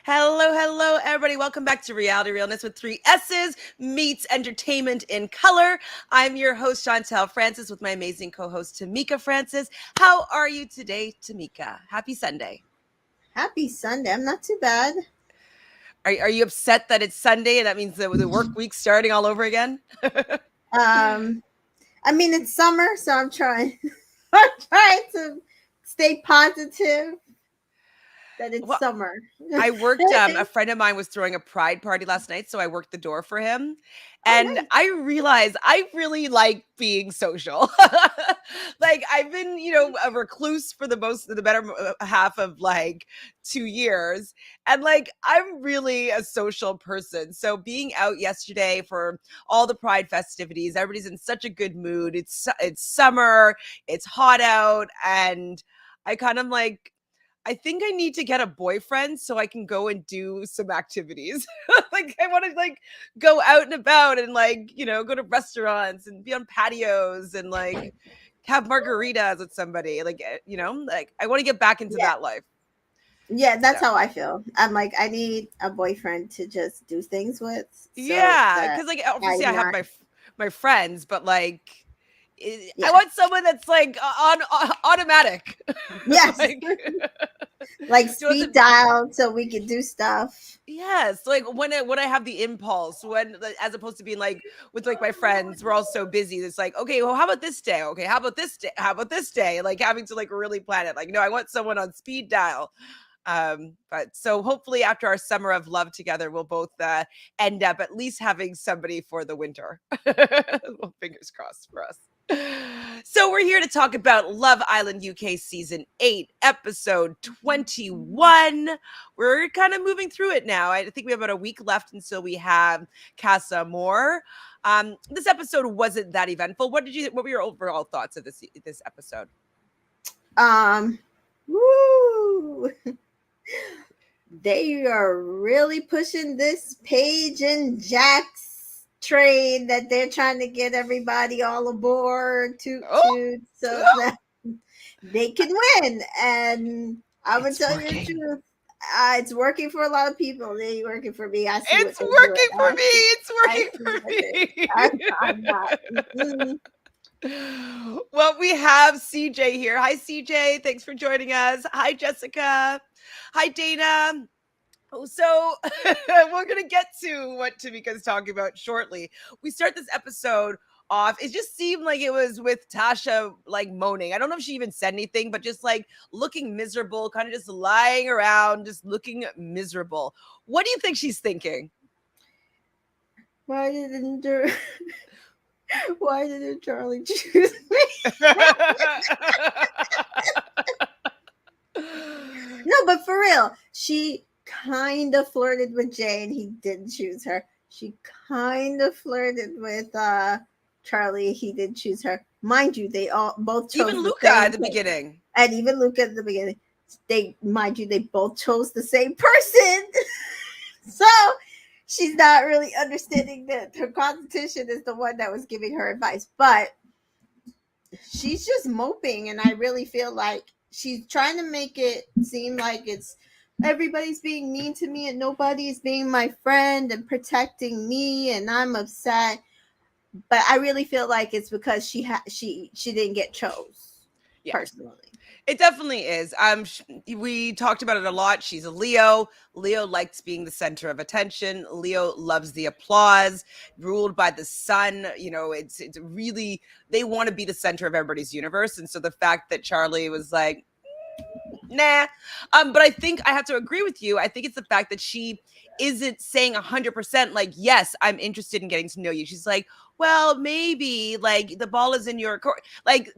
Hello, everybody. Welcome back to Realness with three S's meets entertainment in color. I'm your host, Chantel Francis, with my amazing co-host, Tamika Francis. How are you today, Tamika? Happy Sunday. Happy Sunday. I'm not too bad. Are you upset that it's Sunday and that means the work week's starting all over again? Um, I mean it's summer, so I'm trying. I'm trying to stay positive that it's Well, summer. I worked, a friend of mine was throwing a pride party last night, so I worked the door for him. Oh, And nice. I realized I really like being social. Like I've been, a recluse for the better half of like 2 years. And like I'm really a social person. So being out yesterday for all the pride festivities, everybody's in such a good mood. It's summer, it's hot out, and I kind of like I think I need to get a boyfriend so I can go and do some activities. Like I want to like go out and about and like, go to restaurants and be on patios and like have margaritas with somebody. Like, like I want to get back into Yeah. that life. Yeah, So, that's how I feel. I'm like, I need a boyfriend to just do things with so yeah, that cuz like I'm obviously I have not. my friends, but like I Yeah. want someone that's like on automatic. Yes. Like Like do you want speed some dial so we can do stuff. Yes, like when I have the impulse, as opposed to being like with like my friends, we're all so busy. It's like, okay, well, how about this day? Okay, how about this day? How about this day? Like having to like really plan it. Like, no, I want someone on speed dial. But so hopefully after our summer of love together, we'll both end up at least having somebody for the winter. Well, fingers crossed for us. So we're here to talk about Love Island UK season 8, episode 21. We're kind of moving through it now. I think we have about a week left until we have Casa Moore. This episode wasn't that eventful. What were your overall thoughts of this episode? Um, woo. They are really pushing this Paige and Jack's train that they're trying to get everybody all aboard Oh, so oh, that they can win. And I'm gonna it's tell you the working. truth. It's working for a lot of people. It ain't working for me. I see what It's they're doing. working for me. It's I see working what they. I'm not. for Mm-mm. me. Well, we have CJ here. Hi, CJ. Thanks for joining us. Hi, Jessica. Hi, Dana. So we're gonna get to what Tamika's talking about shortly. We start this episode off. It just seemed like it was with Tasha like moaning. I don't know if she even said anything, but just like looking miserable, kind of just lying around, just looking miserable. What do you think she's thinking? Why didn't Why didn't Charlie choose me? No, but for real, she kind of flirted with Jay and he didn't choose her. She kind of flirted with Charlie. He didn't choose her. Mind you, they all both Even chose the Luca same at the person. beginning. And even Luca at the beginning. Mind you, they both chose the same person. So she's not really understanding that her competition is the one that was giving her advice. But she's just moping, and I really feel like she's trying to make it seem like it's everybody's being mean to me and nobody's being my friend and protecting me and I'm upset. But I really feel like it's because she didn't get chose Yeah. personally. It definitely is. We talked about it a lot. She's a Leo. Leo likes being the center of attention. Leo loves the applause, ruled by the sun. It's really they want to be the center of everybody's universe. And so the fact that Charlie was like, nah. But I think I have to agree with you. I think it's the fact that she isn't saying 100% like, yes, I'm interested in getting to know you. She's like, well, maybe like the ball is in your court. Like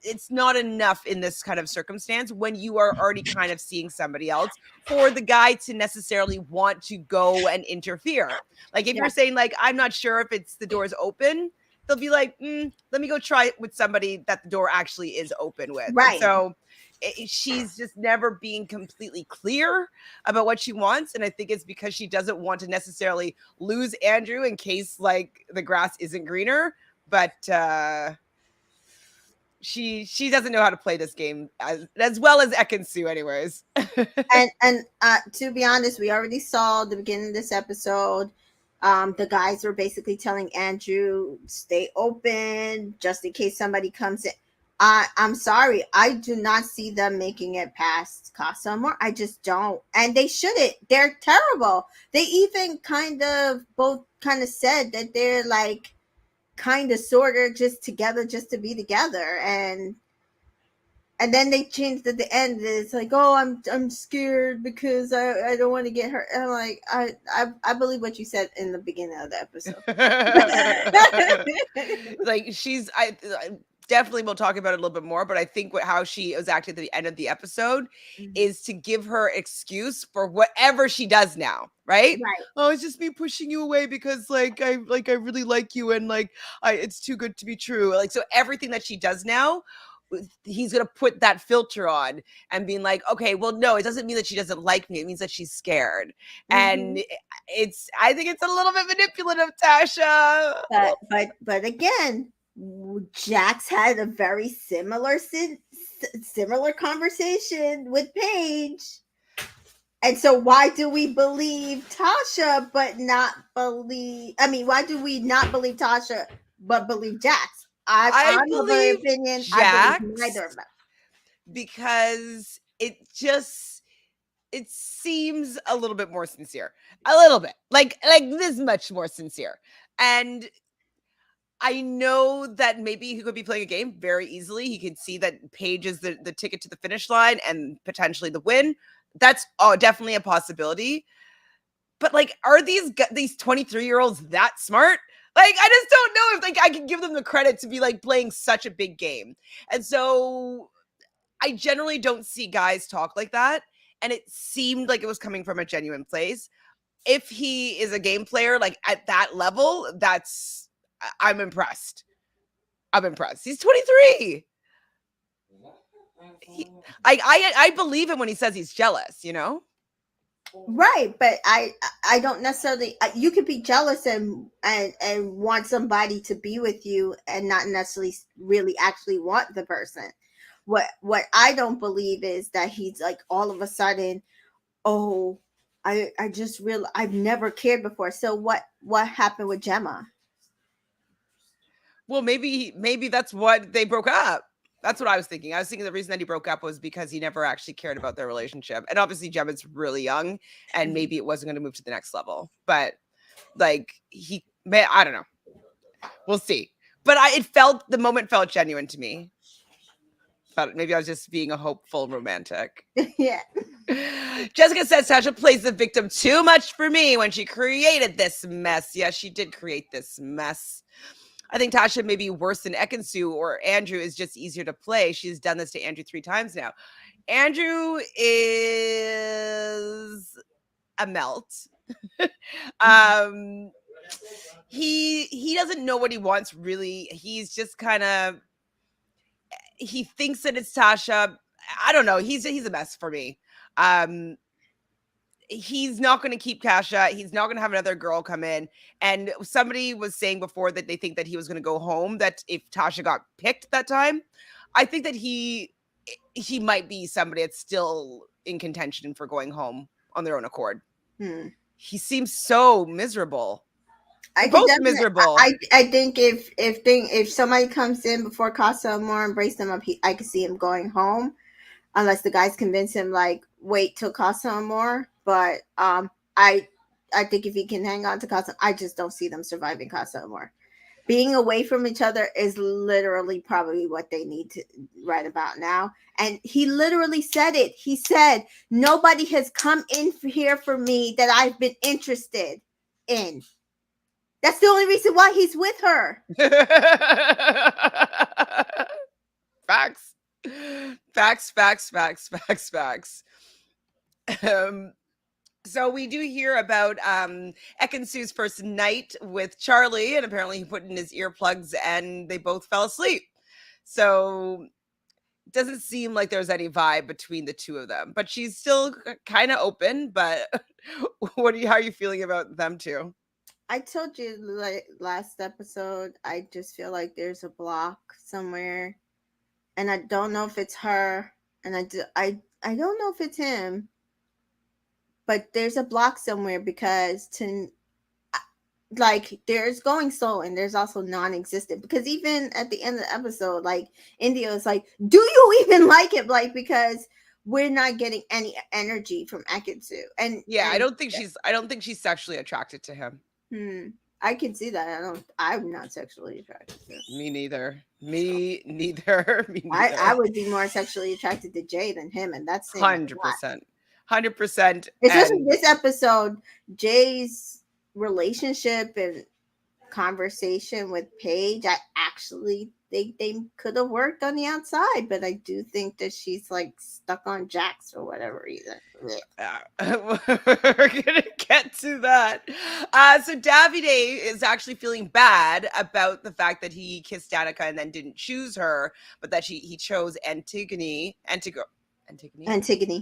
it's not enough in this kind of circumstance when you are already kind of seeing somebody else for the guy to necessarily want to go and interfere. Like if Yeah. you're saying like, I'm not sure if it's the door's open, they'll be like, let me go try it with somebody that the door actually is open with. And Right. so she's just never being completely clear about what she wants, and I think it's because she doesn't want to necessarily lose Andrew in case like the grass isn't greener, but she doesn't know how to play this game as well as Ekin-su, anyways. And to be honest, we already saw the beginning of this episode. The guys were basically telling Andrew, stay open just in case somebody comes in. I'm sorry, I do not see them making it past Casa Amor. I just don't, and they shouldn't. They're terrible. They even kind of both kind of said that they're like kind of sort of just together just to be together, and then they changed at the end. It's like, oh, I'm scared because I don't want to get hurt. And I'm like, I believe what you said in the beginning of the episode. Like I definitely will talk about it a little bit more, but I think how she was acting at the end of the episode is to give her excuse for whatever she does now, right? Right. Oh, it's just me pushing you away because I really like you, and it's too good to be true. Like, so everything that she does now, he's gonna put that filter on and being like, okay, well, no, it doesn't mean that she doesn't like me. It means that she's scared. And I think it's a little bit manipulative, Tasha. But again, Jax had a very similar conversation with Paige. And so why do we believe Tasha but not believe, why do we not believe Tasha but believe Jax? I'm of the opinion Jax, I believe neither of them. Because it seems a little bit more sincere. A little bit. Like this much more sincere. And I know that maybe he could be playing a game very easily. He could see that Paige is the ticket to the finish line and potentially the win. That's definitely a possibility. But are these 23-year-olds that smart? I just don't know if I can give them the credit to be playing such a big game. And so I generally don't see guys talk like that. And it seemed like it was coming from a genuine place. If he is a game player, at that level, I'm impressed. I'm impressed. He's 23. I believe him when he says he's jealous, Right, but I don't necessarily. You could be jealous and want somebody to be with you and not necessarily really actually want the person. What I don't believe is that he's all of a sudden, oh, I just I've never cared before. So what happened with Gemma? Well, maybe that's what they broke up. That's what I was thinking. I was thinking the reason that he broke up was because he never actually cared about their relationship. And obviously Gemma's really young and maybe it wasn't going to move to the next level. But I don't know. We'll see. But the moment felt genuine to me. But maybe I was just being a hopeful romantic. Yeah. Jessica says Tasha plays the victim too much for me when she created this mess. Yes, she did create this mess. I think Tasha may be worse than Ekin-su, or Andrew is just easier to play. She's done this to Andrew 3 times now. Andrew is a melt. He doesn't know what he wants, really. He's just kind of, he thinks that it's Tasha. I don't know. He's a mess for me. He's not going to keep Kasha. He's not going to have another girl come in. And somebody was saying before that they think that he was going to go home, that if Tasha got picked that time, I think that he might be somebody that's still in contention for going home on their own accord. He seems so miserable. Both miserable. I think if somebody comes in before Casa Amor and breaks them up, I could see him going home, unless the guys convince him wait till Casa Amor. But I think if he can hang on to Casa, I just don't see them surviving Casa Amor. Being away from each other is literally probably what they need to right about now. And he literally said it. He said, nobody has come in here for me that I've been interested in. That's the only reason why he's with her. Facts. So we do hear about Ekin-su's first night with Charlie, and apparently he put in his earplugs and they both fell asleep. So it doesn't seem like there's any vibe between the two of them, but she's still kind of open. But how are you feeling about them two? I told you last episode, I just feel like there's a block somewhere and I don't know if it's her, and I don't know if it's him, but there's a block somewhere because to like there's going slow and there's also non-existent, because even at the end of the episode, like India is like, do you even like it, like, because we're not getting any energy from Ekin-su. Yeah, And I don't think she's sexually attracted to him. I can see that. I'm not sexually attracted to him. Me neither. Me neither. Me I neither. would be more sexually attracted to Jay than him, and that's saying a lot. 100%. 100%. Especially And this episode, Jay's relationship and conversation with Paige, I actually think they could have worked on the outside, but I do think that she's like stuck on Jax for whatever reason. we're gonna get to that. So Davide is actually feeling bad about the fact that he kissed Danica and then didn't choose her, but that he chose Antigone,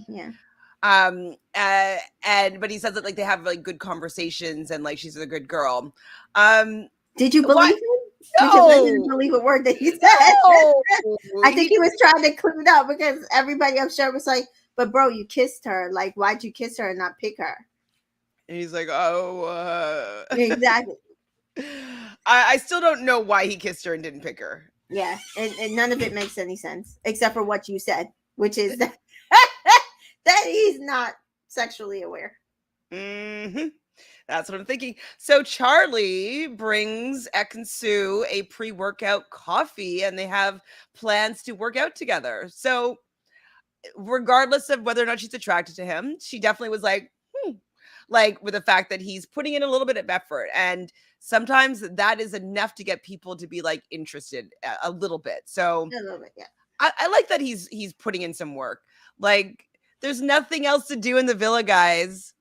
Yeah. And but he says that like they have like good conversations and like she's a good girl. Did you What? believe him? Because I didn't believe a word that he said. No. I think he was trying to clean it up, because everybody I'm sure was like, but bro, you kissed her. Like, why'd you kiss her and not pick her? And he's like, oh, Exactly. I still don't know why he kissed her and didn't pick her. Yeah, and none of it makes any sense except for what you said, which is that, that he's not sexually aware. Mm-hmm. That's what I'm thinking. So Charlie brings Ekin-su a pre-workout coffee and they have plans to work out together. So regardless of whether or not she's attracted to him, she definitely was like, like with the fact that he's putting in a little bit of effort. And sometimes that is enough to get people to be like interested a little bit. So A little bit, yeah. I like that he's putting in some work. Like there's nothing else to do in the villa, guys.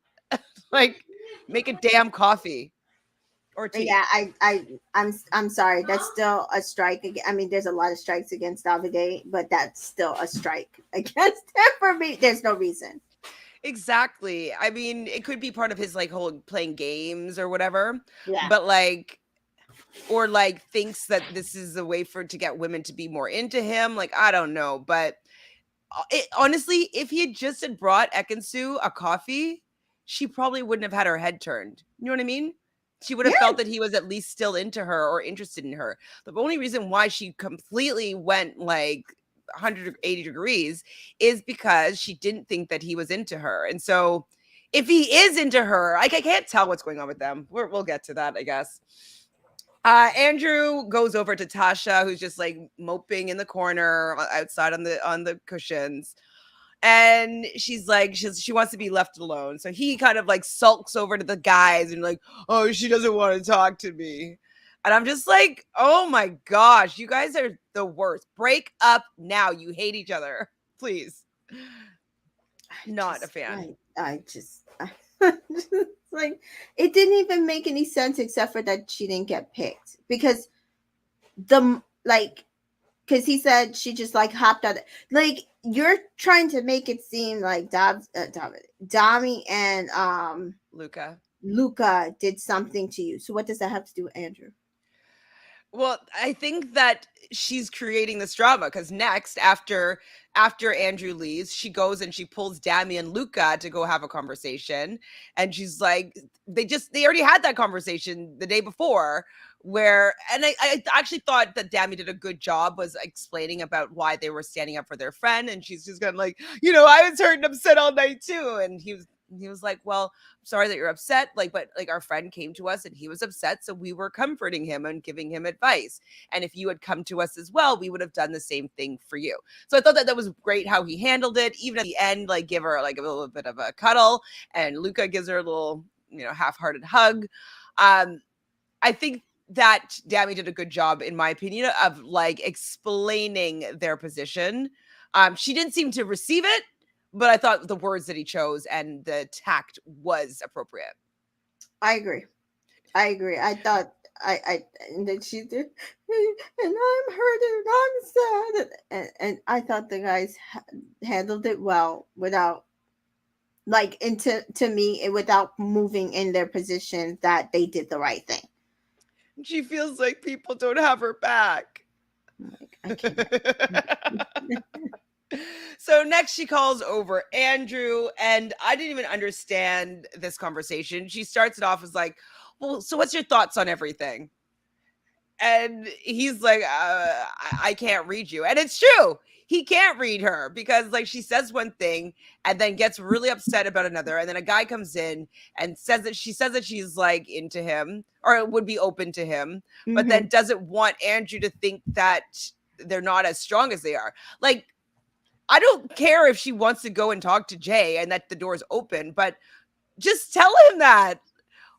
Like make a damn coffee or tea. Yeah, I'm sorry. That's still a strike. I mean, there's a lot of strikes against Davide, but that's still a strike against him for me. There's no reason. Exactly. I mean, it could be part of his like whole playing games or whatever. Yeah. But like or like thinks that this is a way for to get women to be more into him. Like I don't know, but honestly, if he had just had brought Ekin-su a coffee, she probably wouldn't have had her head turned. You know what I mean? She would have felt that he was at least still into her or interested in her. The only reason why she completely went like 180 degrees is because she didn't think that he was into her. And so if he is into her, like I can't tell what's going on with them. We'll get to that, I guess. Andrew goes over to Tasha, who's just like moping in the corner outside on the cushions. And she's like, she wants to be left alone. So he kind of like sulks over to the guys and like, oh, she doesn't want to talk to me. And I'm just like, oh my gosh, you guys are the worst. Break up now. You hate each other. Please. Not a fan. I just like, it didn't even make any sense except for that she didn't get picked, because because he said she just like hopped out. Like, you're trying to make it seem like Dami and Luca did something to you. So what does that have to do with Andrew? Well, I think that she's creating this drama because next, after Andrew leaves, she goes and she pulls Dami and Luca to go have a conversation, and she's like, they already had that conversation the day before. And I actually thought that Dami did a good job was explaining about why they were standing up for their friend, and she's just kind of like, I was hurt and upset all night too, and he was like, well, I'm sorry that you're upset, like, but like our friend came to us and he was upset, so we were comforting him and giving him advice, and if you had come to us as well, we would have done the same thing for you. So I thought that was great how he handled it. Even at the end, like give her like a little bit of a cuddle, and Luca gives her a little half-hearted hug. I think that Dami did a good job, in my opinion, of like explaining their position. She didn't seem to receive it, but I thought the words that he chose and the tact was appropriate. I agree. I thought and then she did, and I'm hurt and I'm sad, and I thought the guys handled it well without, like, to me, without moving in their position, that they did the right thing. She feels like people don't have her back. I cannot. So next she calls over Andrew, and I didn't even understand this conversation. She starts it off as like, well, so what's your thoughts on everything? And he's like, I can't read you. And it's true. He can't read her because like she says one thing and then gets really upset about another. And then a guy comes in and says that she's like into him or would be open to him, but Mm-hmm. then doesn't want Andrew to think that they're not as strong as they are. Like, I don't care if she wants to go and talk to Jay and that the door is open, but just tell him that.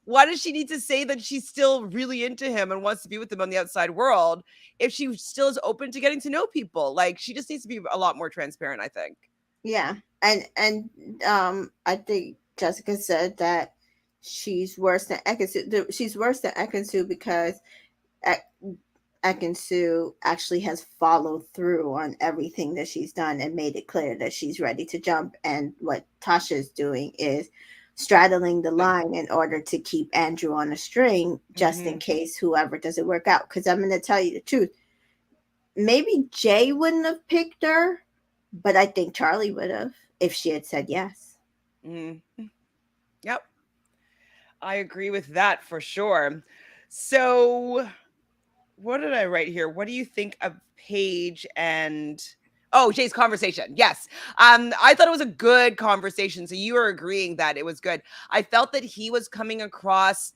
Why does she need to say that she's still really into him and wants to be with him on the outside world if she still is open to getting to know people? Like, she just needs to be a lot more transparent, I think. Yeah, and I think Jessica said that she's worse than Ekin-su. She's worse than Ekin-su because Ekin-su actually has followed through on everything that she's done and made it clear that she's ready to jump. And what Tasha's doing is straddling the line in order to keep Andrew on a string just in Mm-hmm. case whoever doesn't work out. Because I'm going to tell you the truth. Maybe Jay wouldn't have picked her, but I think Charlie would have if she had said yes. Mm-hmm. Yep. I agree with that for sure. So, what did I write here? What do you think of Paige and Jay's conversation? Yes. I thought it was a good conversation. So you were agreeing that it was good. I felt that he was coming across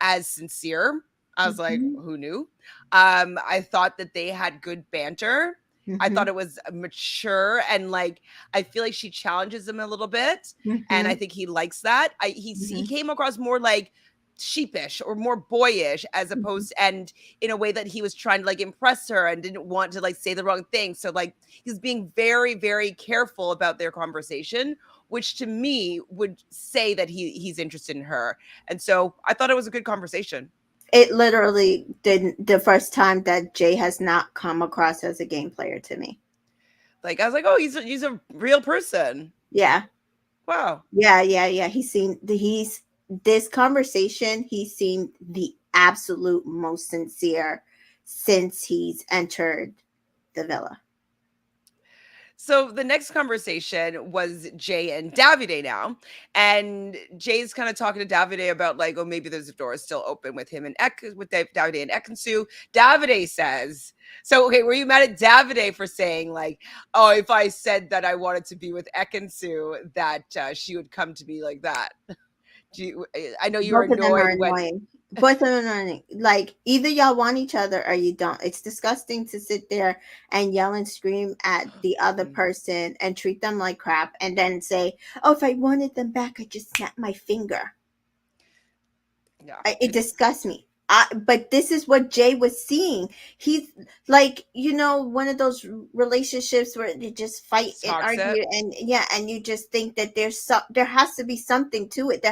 as sincere. I was like, Mm-hmm. who knew? I thought that they had good banter. I Mm-hmm. thought it was mature and like I feel like she challenges him a little bit, and I Mm-hmm. think he likes that. He came across more like sheepish or more boyish as Mm-hmm. opposed and in a way that he was trying to like impress her and didn't want to like say the wrong thing. So like he's being very, very careful about their conversation, which to me would say that he's interested in her. And so I thought it was a good conversation. It literally didn't the first time that Jay has not come across as a game player to me. Like I was like, oh, he's a real person. Yeah. Wow. Yeah. He's this conversation, he seemed the absolute most sincere since he's entered the villa. So the next conversation was Jay and Davide now. And Jay's kind of talking to Davide about like, oh, maybe there's a door still open with him and Davide and Ekin-su. Davide says, so okay, were you mad at Davide for saying like, oh, if I said that I wanted to be with Ekin-su, that she would come to me like that? I know you were Both of them are annoyed when annoying. Both of them are annoying. Like either y'all want each other or you don't. It's disgusting to sit there and yell and scream at the other person and treat them like crap and then say, "Oh, if I wanted them back, I just snap my finger." yeah, It disgusts me. But this is what Jay was seeing. He's like, one of those relationships where they just fight it's and toxic. argue, and yeah, and you just think that there has to be something to it.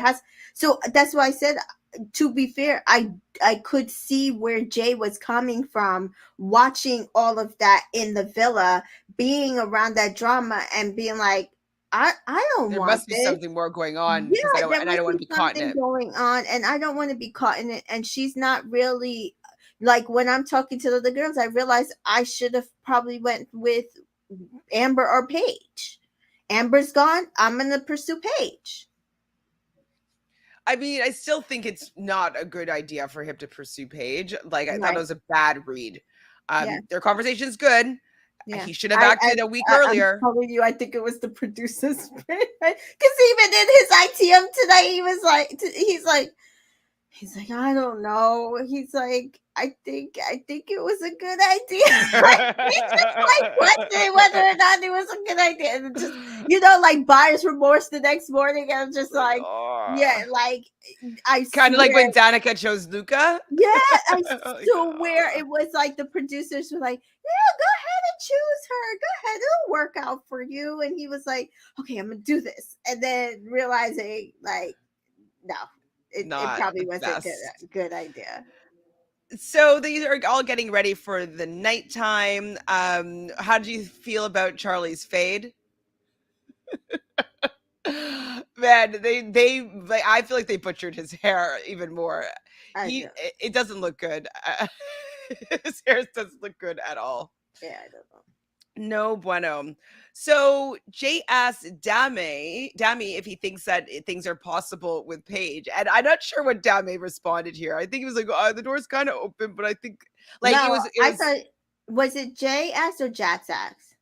So that's why I said, to be fair, I could see where Jay was coming from, watching all of that in the villa, being around that drama, and being like, I don't There want must be this. something more going on because Yeah, there I must don't want be to be caught in something it. going on, and I don't want to be caught in it. And she's not really like, when I'm talking to the other girls, I realize I should have probably went with Amber or Paige. Amber's gone. I'm gonna pursue Paige. I mean, I still think it's not a good idea for him to pursue Paige. Like I thought it Right. was a bad read. Yeah. Their conversation's good. Yeah. He should have I, I, acted a week I'm earlier. telling you, I think it was the producer's because even in his ITM today, he's like, I don't know. He's like, I think it was a good idea. Like, he's just like questioning whether or not it was a good idea. And just, like buyer's remorse the next morning. And I'm just Like, like, yeah, oh. like I Kind of like swear, when Danica chose Luca. yeah, I Like, swear it was like the producers were like, yeah, go ahead and choose her. Go ahead, it'll work out for you. And he was like, okay, I'm gonna do this. And then realizing like, no, it not probably the wasn't a best. good idea. So these are all getting ready for the nighttime. How do you feel about Charlie's fade? Man, they like I feel like they butchered his hair even more. I do. It doesn't look good. His hair doesn't look good at all. Yeah, I don't know. No bueno. So Jay asked Dami if he thinks that things are possible with Paige, and I'm not sure what Dami responded here. I think he was like, "The door's kind of open," but I think like No, it I was thought, was it Jay asked or Jax asked?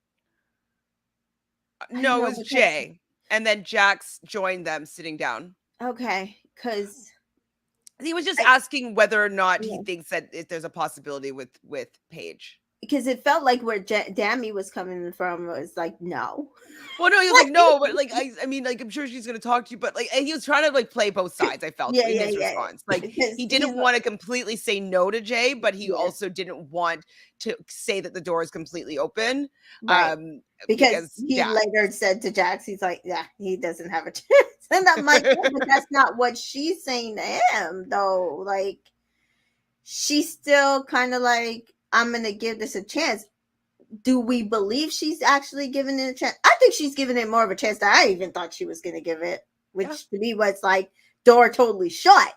I don't no, it know was because, Jay, and then Jax joined them sitting down. okay, because He was just I, asking whether or not he yeah, thinks that if there's a possibility with Paige. because it felt like where Dammy was coming from was like no. Well, no, he was like, no, but like, I mean, like, I'm sure she's gonna talk to you, but like, and he was trying to like play both sides. I felt Yeah, in yeah, his yeah. response, like, Because he he's didn't want to completely say no to Jay, but he yeah, also didn't want to say that the door is completely open, right. um, Because because he yeah, later said to Jax, he's like, yeah, he doesn't have a chance. And I'm like, yeah, but that's not what she's saying to him, though. Like, she's still kind of like, I'm going to give this a chance. Do we believe she's actually giving it a chance? I think she's giving it more of a chance than I even thought she was going to give it, yeah. which to me was like, door totally shut.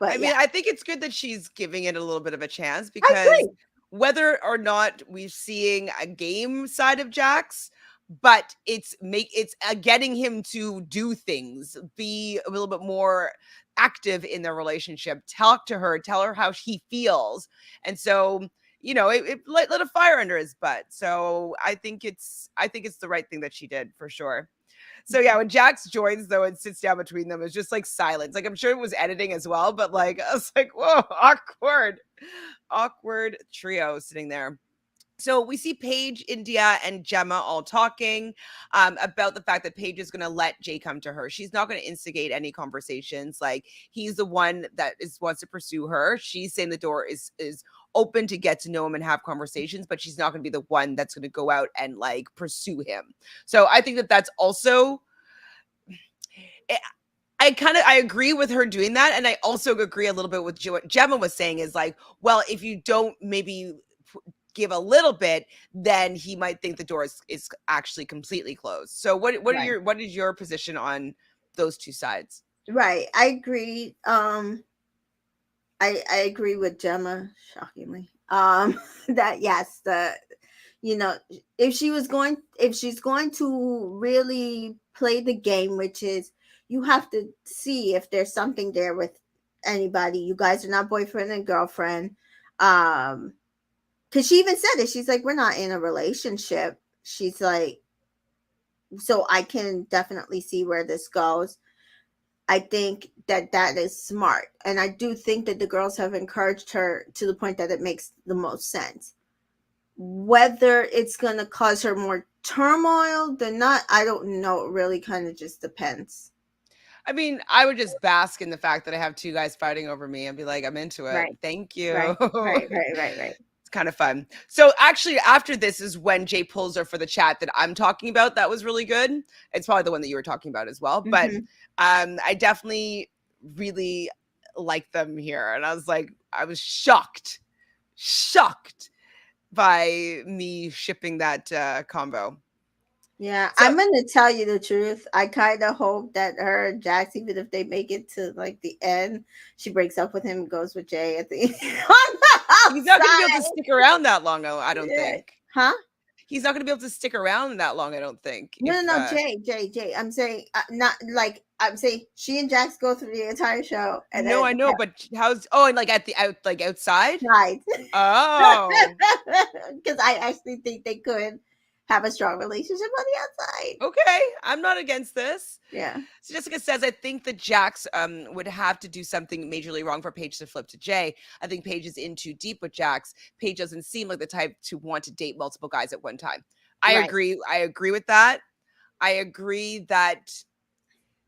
I But mean, yeah, I think it's good that she's giving it a little bit of a chance I because agree. whether or not we're seeing a game side of Jax, but it's getting him to do things, be a little bit more active in their relationship, talk to her, tell her how he feels, and so it lit a fire under his butt. So I think it's the right thing that she did for sure. So yeah, when Jax joins though and sits down between them, it's just like silence. Like I'm sure it was editing as well, but like I was like, whoa, awkward trio sitting there. So we see Paige, India, and Gemma all talking about the fact that Paige is going to let Jay come to her. She's not going to instigate any conversations. Like he's the one that wants to pursue her. She's saying the door is open to get to know him and have conversations, but she's not going to be the one that's going to go out and like pursue him. So I think that that's also eh, I agree with her doing that, and I also agree a little bit with what Gemma was saying is like, well, if you don't maybe give a little bit, then he might think the door is actually completely closed. So Right. what is your position on those two sides? Right. I agree. I agree with Gemma, shockingly. That yes, the you know, if she's going to really play the game, which is you have to see if there's something there with anybody. You guys are not boyfriend and girlfriend. Um, because she even said it. She's like, we're not in a relationship. She's like, so I can definitely see where this goes. I think that that is smart. And I do think that the girls have encouraged her to the point that it makes the most sense. Whether it's going to cause her more turmoil than not, I don't know. It really kind of just depends. I mean, I would just bask in the fact that I have two guys fighting over me and be like, I'm into it. Right, Thank right, you. right, right, right, right. It's kind of fun. So actually, after this is when Jay pulls her for the chat that I'm talking about. That was really good. It's probably the one that you were talking about as well. But Mm-hmm. I definitely really like them here, and I was shocked by me shipping that combo. Yeah, So I'm gonna tell you the truth. I kind of hope that her and Jax, even if they make it to like the end, she breaks up with him and goes with Jay at the on the he's not going to be able to outside. stick around that long. I don't Yeah. think Huh? he's not going to be able to stick around that long. I don't think No, if no, no, Jay. I'm saying not like I'm saying she and Jax go through the entire show and no, then I know, but how's and like at the outside. died. Oh, Because I actually think they could have a strong relationship on the outside. okay. I'm not against this. Yeah. So Jessica says, I think that Jax would have to do something majorly wrong for Paige to flip to Jay. I think Paige is in too deep with Jax. Paige doesn't seem like the type to want to date multiple guys at one time. I Right. agree. I agree with that. I agree that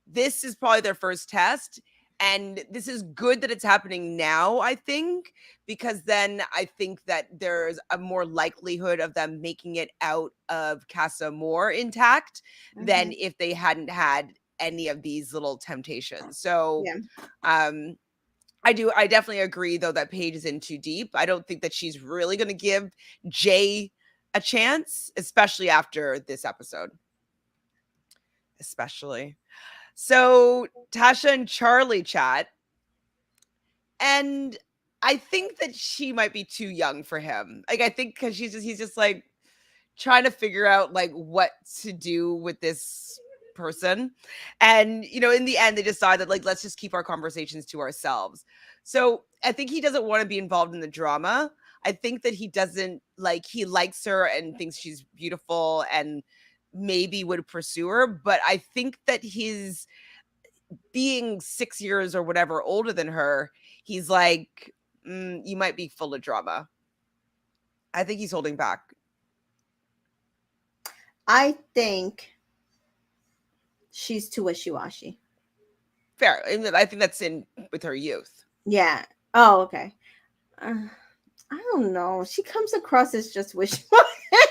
this is probably their first test. And this is good that it's happening now, I think, because then I think that there's a more likelihood of them making it out of Casa more intact than Hmm. if they hadn't had any of these little temptations. So Yeah. um I definitely agree though that Paige is in too deep. I don't think that she's really gonna give Jay a chance, especially after this episode. Especially. So Tasha and Charlie chat. And I think that she might be too young for him. Like I think because he's just like trying to figure out like what to do with this person. And in the end they decided like let's just keep our conversations to ourselves. So I think he doesn't want to be involved in the drama. I think that he doesn't like he likes her and thinks she's beautiful and maybe would pursue her, but I think that his being 6 years or whatever older than her, he's like, you might be full of drama. I think he's holding back. I think she's too wishy-washy. Fair. I think that's in with her youth. Yeah. Oh, okay. I don't know. She comes across as just wishy-washy. I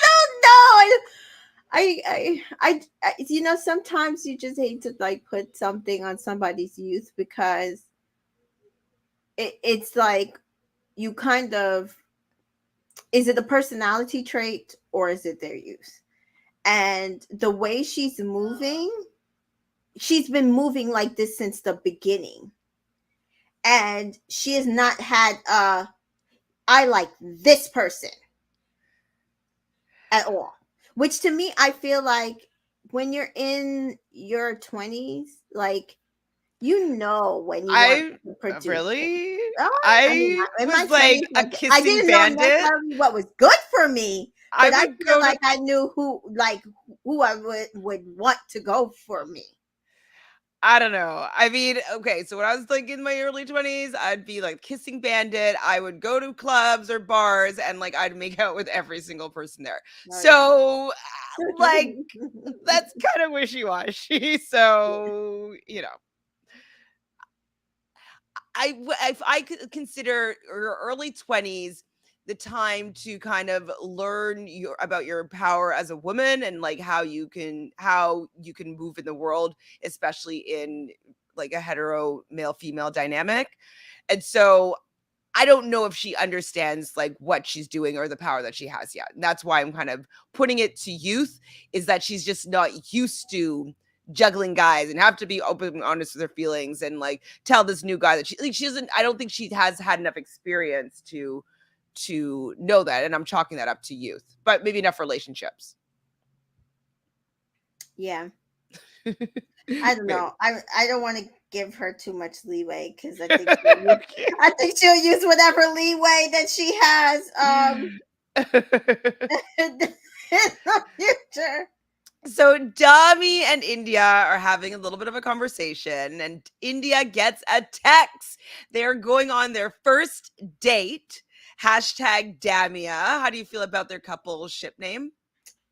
don't know. Sometimes you just hate to like put something on somebody's youth because it's like you kind of, is it a personality trait or is it their youth? And the way she's been moving like this since the beginning. And she has not had I like this person at all. Which to me, I feel like when you're in your 20s, like, when you want to produce. Really? I I in my was like 20s, a like, I kissing didn't know bandit. necessarily what was good for me, I but I would feel go like to I knew who I would want to go for me. I don't know. I mean, okay, so when I was like in my early 20s, I'd be like kissing bandit. I would go to clubs or bars and like I'd make out with every single person there. Oh, yeah. So like that's kind of wishy-washy. So, if I could consider your early 20s the time to kind of learn about your power as a woman and like how you can move in the world, especially in like a hetero male female dynamic. And so I don't know if she understands like what she's doing or the power that she has yet. And that's why I'm kind of putting it to youth, is that she's just not used to juggling guys and have to be open and honest with her feelings and like tell this new guy that she doesn't. I don't think she has had enough experience to know that, and I'm chalking that up to youth, but maybe enough relationships. Yeah. I don't know. I don't want to give her too much leeway because I think I think she'll use whatever leeway that she has in the future. So Dami and India are having a little bit of a conversation, and India gets a text. They're going on their first date. Hashtag Damia. How do you feel about their couple ship name?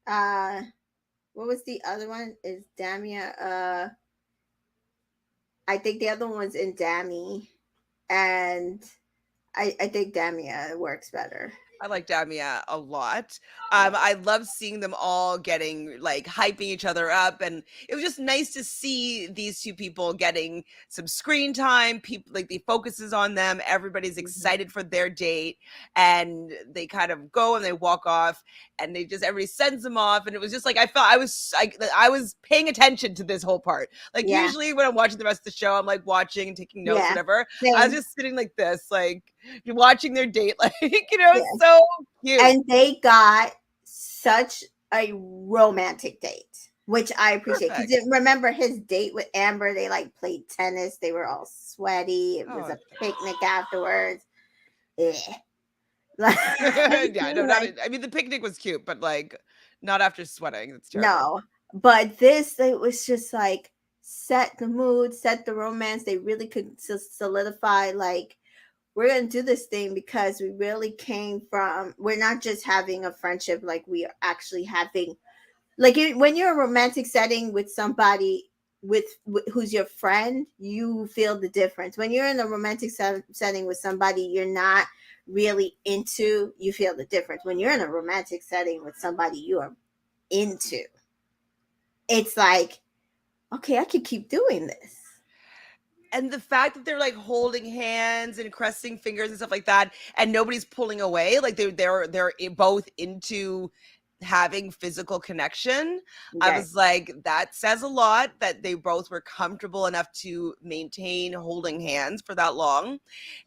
What was the other one? Is Damia? I think the other one's in Dami, and I think Damia works better. I like Damia a lot. I love seeing them all getting like hyping each other up, and it was just nice to see these two people getting some screen time. People like the focuses on them. Everybody's excited for their date, and they kind of go and they walk off, and everybody sends them off, and it was just like I felt I was paying attention to this whole part. Like usually when I'm watching the rest of the show, I'm like watching and taking notes, whatever. Same. I was just sitting like this, like watching their date, like so cute. And they got such a romantic date, which I appreciate. Because remember his date with Amber, they like played tennis, they were all sweaty, it was a picnic afterwards. Yeah, no, I mean the picnic was cute, but like not after sweating. That's terrible. No, but it was just like set the mood, set the romance. They really could solidify like, we're going to do this thing because we really came from, we're not just having a friendship, like we are actually having, like when you're in a romantic setting with somebody with who's your friend, you feel the difference. When you're in a romantic setting with somebody you're not really into, you feel the difference. When you're in a romantic setting with somebody you are into, it's like, okay, I could keep doing this. And the fact that they're like holding hands and caressing fingers and stuff like that, and nobody's pulling away, like they're both into having physical connection. I Right. was like, that says a lot that they both were comfortable enough to maintain holding hands for that long.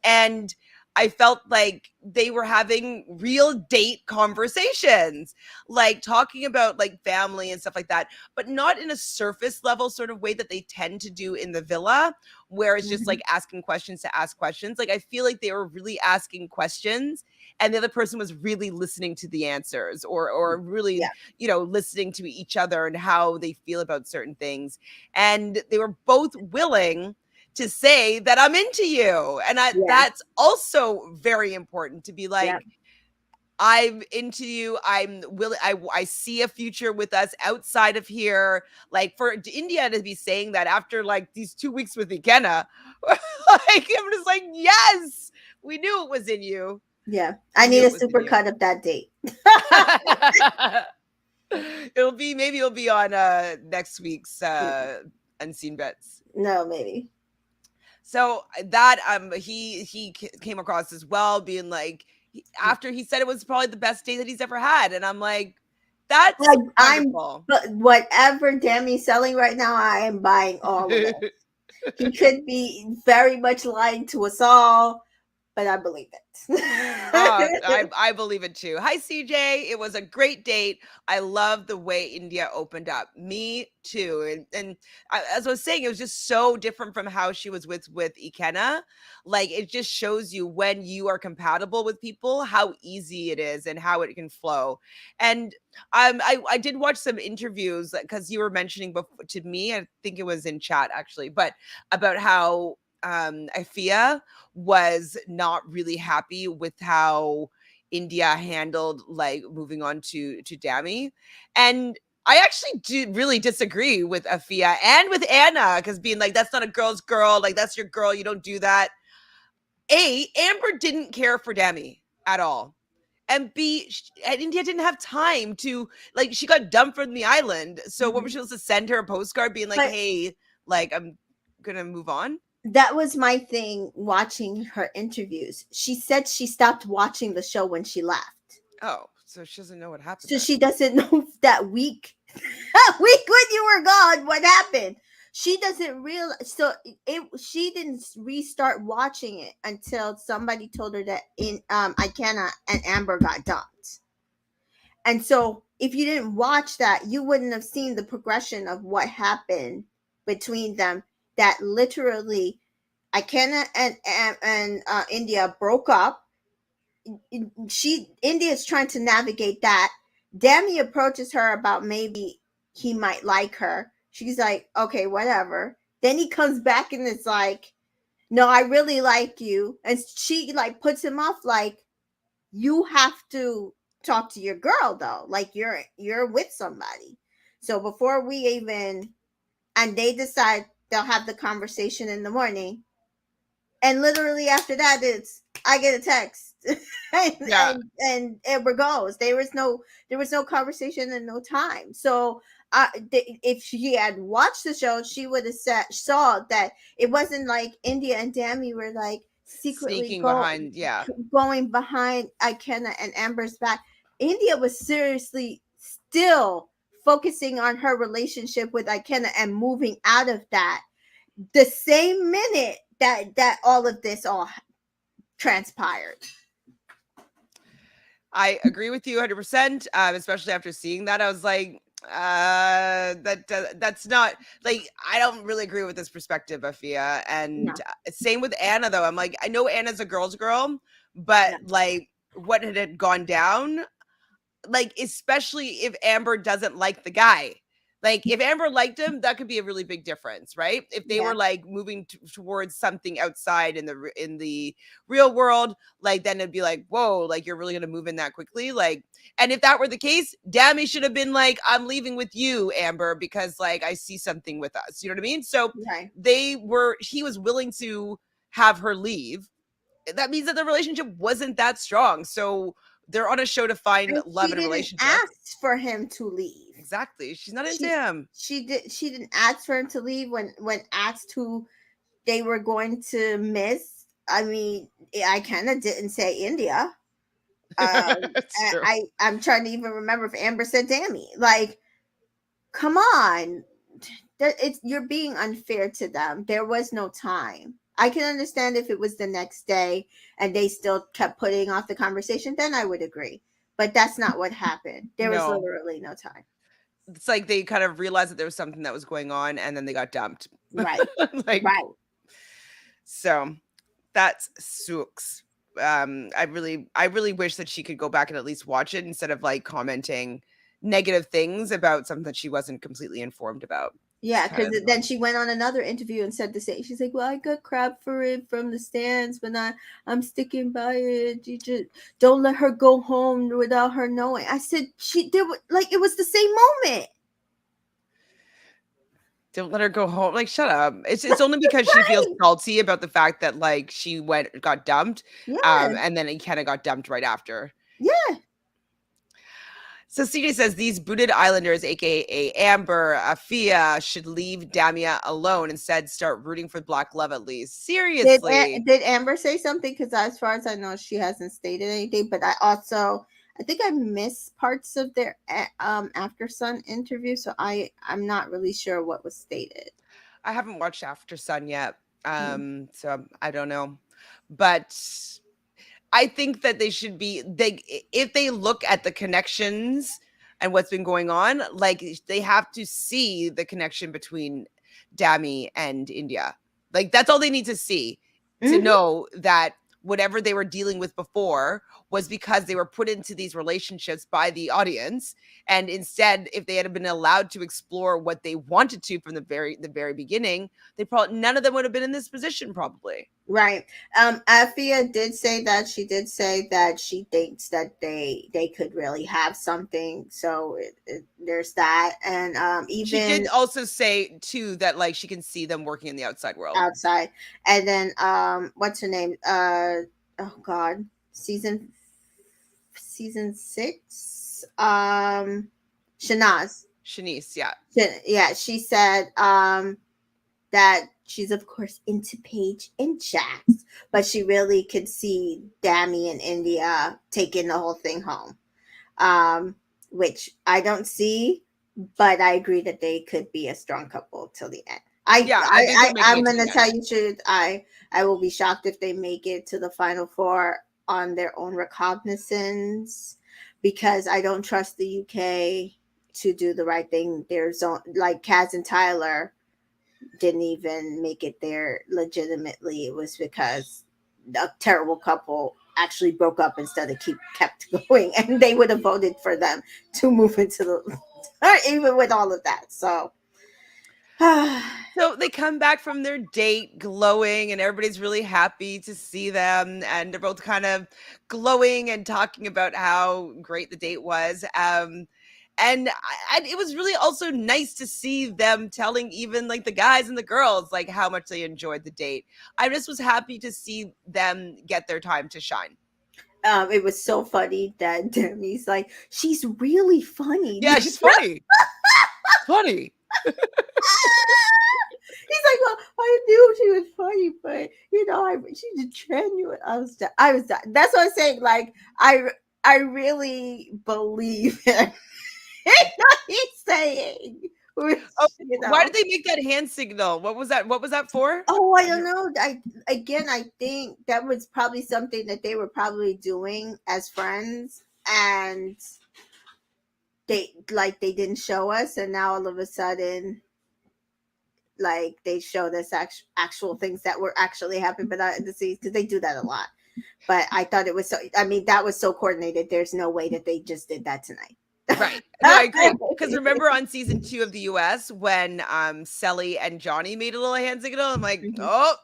And I felt like they were having real date conversations, like talking about like family and stuff like that, but not in a surface level sort of way that they tend to do in the villa, where it's just Mhm. like asking questions to ask questions. Like I feel like they were really asking questions and the other person was really listening to the answers, or really, Yeah. listening to each other and how they feel about certain things. And they were both willing to say that I'm into you. And Yeah. that's also very important to be Yeah. like, I'm into you. I'm willing. I see a future with us outside of here. Like for India to be saying that after like these 2 weeks with Ikenna, like I'm just like, yes, we knew it was in you. Yeah. I We need knew a it was in super you. cut of that date. It'll be on next week's Unseen Bets. No, maybe. So that he came across as well, being like after he said it was probably the best day that he's ever had, and I'm like, that's I'm wonderful. but whatever Demi's selling right now, I am buying all of it. He could be very much lying to us all, but I believe it. I believe it too. Hi, CJ. It was a great date. I love the way India opened up. Me too. And as I was saying, it was just so different from how she was with Ikenna. Like it just shows you when you are compatible with people, how easy it is and how it can flow. And I did watch some interviews because you were mentioning before to me. I think it was in chat actually, but about how Afia was not really happy with how India handled like moving on to Dami. And I actually do really disagree with Afia and with Anna because being like, that's not a girl's girl, like that's your girl, you don't do that. Amber didn't care for Dami at all. And B, and India didn't have time to like she got dumped from the island. So what was Mhm. she supposed to send her a postcard being like, But hey, like I'm gonna move on? that was my thing watching her interviews. She said she stopped watching the show when she left. Oh, so she doesn't know what happened So then. she doesn't know that week. That week when you were gone, what happened? She doesn't realize. So she didn't restart watching it until somebody told her that in Ikenna and Amber got dumped. And so if you didn't watch that, you wouldn't have seen the progression of what happened between them. That literally Ikenna and India broke up. India's trying to navigate that. Demi approaches her about maybe he might like her. She's like, okay, whatever. Then he comes back and it's like, no, I really like you. And she like puts him off like, you have to talk to your girl though. Like you're with somebody. So before we even and they decide they'll have the conversation in the morning, and literally after that it's I get a text and, Yeah. and Amber goes. There was no conversation and no time. So if she had watched the show, she would have saw that it wasn't like India and Dami were like secretly Sneaking behind, yeah. going behind Ikenna and Amber's back. India was seriously still focusing on her relationship with Ikenna and moving out of that the same minute that all of this all transpired. I agree with you 100%, especially after seeing that. I was like, that's not like I don't really agree with this perspective, Afia. And No, same with Anna, though. I'm like, I know Anna's a girl's girl, but no, like what had gone down, like especially if Amber doesn't like the guy. Like if Amber liked him, that could be a really big difference, right? If they yeah, were like moving towards something outside in the real world, like then it'd be like, whoa, like you're really gonna move in that quickly, like. And if that were the case, Dammy should have been like, I'm leaving with you, Amber, because like I see something with us. You know what I mean? So right. he was willing to have her leave. That means that the relationship wasn't that strong. So they're on a show to find And love she in a didn't relationship. ask for him to leave. Exactly. She's not into She him. she didn't ask for him to leave when asked who they were going to miss. I mean, I kind of didn't say India. It's true. I'm trying to even remember if Amber said Dammy. Like, come on. You're being unfair to them. There was no time. I can understand if it was the next day and they still kept putting off the conversation, then I would agree. But that's not what happened. There was No. literally no time. It's like they kind of realized that there was something that was going on and then they got dumped. Right. Like, Right. so that sucks. I really wish that she could go back and at least watch it instead of like commenting negative things about something that she wasn't completely informed about. It's Yeah, kind because of then she went on another interview and said the same. She's like, "Well, I got crap for it from the stands, but I'm sticking by it. You just don't let her go home without her knowing." I said, "She did like it was the same moment." don't let her go home. Like, shut up. It's only because she feels Right? salty about the fact that like she got dumped, Yeah, and then he kind of got dumped right after. yeah. So CJ says these booted islanders, aka Amber, Afia, should leave Damia alone. Instead, start rooting for Black Love at least. Seriously. Did Amber say something? Because as far as I know, she hasn't stated anything. But I think I missed parts of their After Sun interview, so I'm not really sure what was stated. I haven't watched After Sun yet. Mm. So I don't know. But I think that they should be they if they look at the connections and what's been going on, like they have to see the connection between Dami and India. Like that's all they need to see to Hmm. know that whatever they were dealing with before was because they were put into these relationships by the audience, and instead if they had been allowed to explore what they wanted to from the very beginning, they probably none of them would have been in this position probably. Right. Afia did say that she did say that she thinks that they could really have something. So there's that, and She did even also say too that like she can see them working in the outside world. outside, and then what's her name? Oh God, season 6. Shanaz. Shanice, yeah. Yeah, she said that she's of course into Paige and Jax, but she really could see Dami and India taking the whole thing home. Which I don't see, but I agree that they could be a strong couple till the end. Yeah, I think they're making I'm it to gonna the end. tell you truth. I will be shocked if they make it to the final four on their own recognizance, because I don't trust the UK to do the right thing. There's like Kaz and Tyler didn't even make it there legitimately. It was because a terrible couple actually broke up instead of kept going, and they would have voted for them to move into the even with all of that. So So they come back from their date glowing, and everybody's really happy to see them. And they're both kind of glowing and talking about how great the date was. And it was really also nice to see them telling even like the guys and the girls like how much they enjoyed the date. I just was happy to see them get their time to shine. it was so funny that Demi's like, she's really funny. Yeah, she's funny. Funny. He's like, well, I knew she was funny, but she's genuine. I was, that's what I'm saying. Like, I really believe him. He's saying, which, Oh, you why know. did they make that hand signal? What was that? What was that for? Oh, I don't know. I think that was probably something that they were probably doing as friends, and they didn't show us, and now all of a sudden like they showed us actual things that were actually happening, but not in the scenes, because they do that a lot. But I thought it was so. I mean, that was so coordinated. There's no way that they just did that tonight. Right. No, I agree. Because remember on season 2 of the US when Selly and Johnny made a little hand signal? I'm like, Mhm, oh,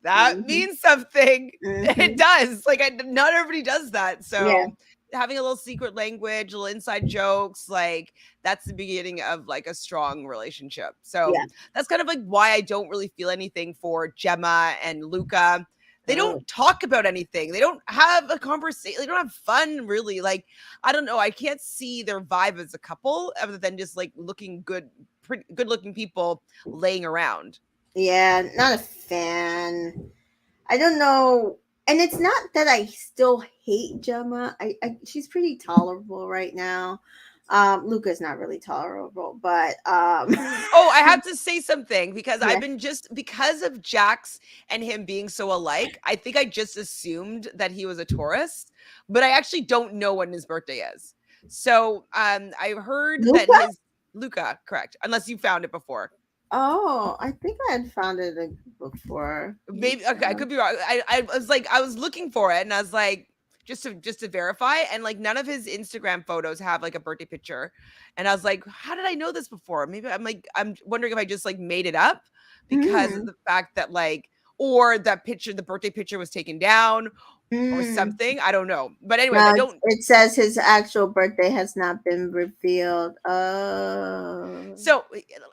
that mhm, means something. It mhm. does. Like, not everybody does that. Yeah, So having a little secret language, little inside jokes, like that's the beginning of like a strong relationship. So yeah. that's kind of like why I don't really feel anything for Gemma and Luca. They Oh, don't talk about anything. They don't have a conversation. They don't have fun, really. Like, I don't know. I can't see their vibe as a couple other than just like looking good, pretty good looking people laying around. yeah. Not a fan. I don't know. and it's not that I still hate Gemma. She's pretty tolerable right now. Luca's not really tolerable, but Oh, I have to say something because I've yeah. been just because of Jax and him being so alike, I think I just assumed that he was a Taurus, but I actually don't know when his birthday is. So I heard that Luca? his Luca, correct, unless you found it before. Oh, I think I had found it before. Maybe okay, I could be wrong. I was like I was looking for it and I was like just to verify and like none of his Instagram photos have like a birthday picture. And I was like, how did I know this before? Maybe I'm like I'm wondering if I just like made it up because of Mm, the fact that like or that picture the birthday picture was taken down or mm. something. I don't know. But anyways, I No, don't it says his actual birthday has not been revealed. Oh. so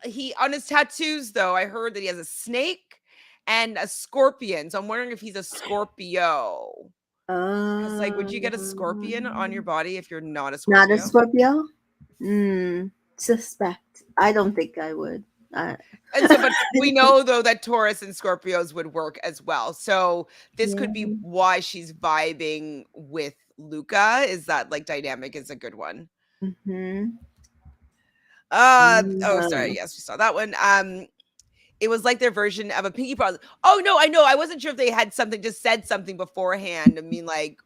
he on his tattoos though, I heard that he has a snake and a scorpion. So I'm wondering if he's a Scorpio. 'Cause, like, would you get a scorpion on your body if you're not a Not a Scorpio? Scorpio? Suspect. I don't think I would. I, And so but we know, though, that Taurus and Scorpios would work as well. So this yeah. could be why she's vibing with Luca, is that, like, dynamic is a good one. Mm-hmm. Oh, sorry, yes, we saw that one. It was like their version of a Pinky Promise. Oh, no, I know, I wasn't sure if they had something just said something beforehand. I mean, like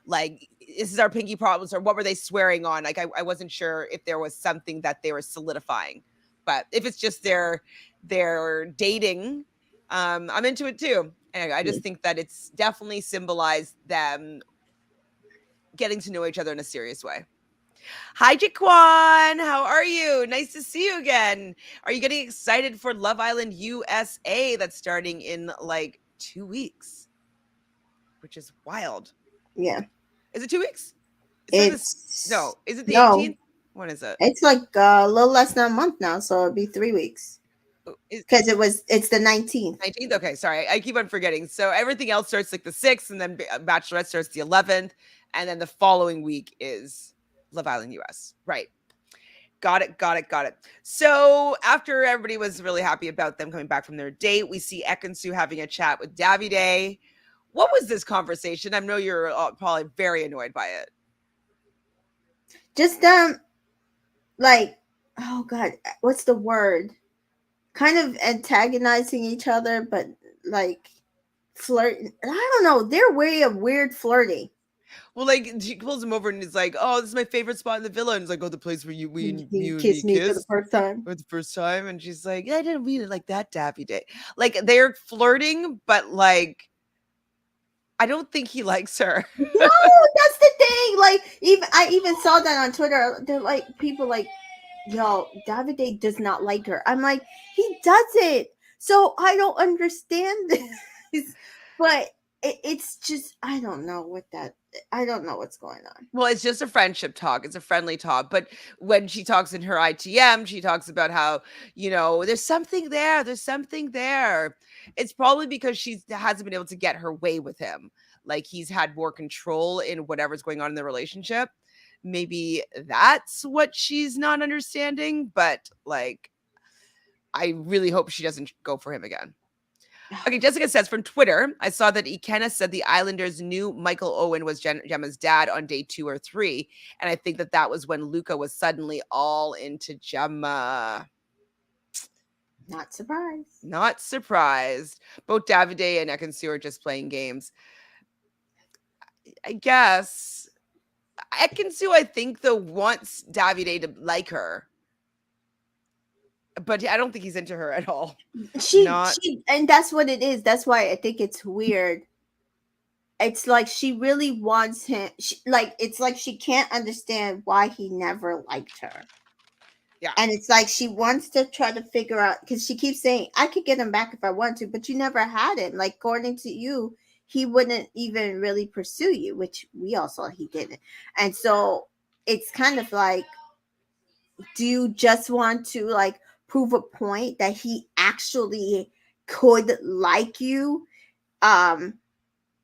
this is our pinky problems or what were they swearing on like I wasn't sure if there was something that they were solidifying but if it's just their dating I'm into it too and I just think that it's definitely symbolized them getting to know each other in a serious way. Hi Jaquan, how are you? Nice to see you again. Are you getting excited for Love Island USA that's starting in like 2 weeks, which is wild? Yeah. Is it 2 weeks? It says this. It's No, is it the no. 18th? When is it? It's like a little less than a month now, so it'll be 3 weeks. Oh, is Because it's the 19th. 19th? Okay, sorry. I keep on forgetting. So everything else starts like the 6th, and then Bachelorette starts the 11th, and then the following week is Love Island US. Right. Got it, got it, got it. So after everybody was really happy about them coming back from their date, we see Ekin-su having a chat with Davide. What was this conversation? I know you're probably very annoyed by it. Just like, oh god, what's the word? Kind of antagonizing each other, but like flirting. I don't know. Their way of weird flirting. Well, like she pulls him over and is like, "Oh, this is my favorite spot in the villa." And it's like, "Oh, the place where He you and me kissed me for the kissed first time. for the first time." And she's like, "Yeah, I didn't mean it like that, Dappy Day." Like they're flirting, but like I don't think he likes her. No, that's the thing. Like, even I even saw that on Twitter. They're like people like, yo, Davide does not like her. I'm like, he doesn't. So I don't understand this. But it's just I don't know what that. I don't know what's going on. Well, it's just a friendship talk. It's a friendly talk. But when she talks in her ITM, she talks about how, there's something there. There's something there. It's probably because she hasn't been able to get her way with him. Like he's had more control in whatever's going on in the relationship. Maybe that's what she's not understanding. But like, I really hope she doesn't go for him again. Okay, Jessica says from Twitter, I saw that Ekin-su said the Islanders knew Michael Owen was Gemma's dad on day 2 or 3. And I think that was when Luca was suddenly all into Gemma. Not surprised. Not surprised. Both Davide and Ekin-su are just playing games. I guess. Ekin-su, I think, though, wants Davide to like her. But I don't think he's into her at all. She and that's what it is. That's why I think it's weird. It's like she really wants him. It's like she can't understand why he never liked her. Yeah. And it's like she wants to try to figure out because she keeps saying, I could get him back if I want to, but you never had him. Like, according to you, he wouldn't even really pursue you, which we all saw he didn't. And so it's kind of like, do you just want to like prove a point that he actually could like you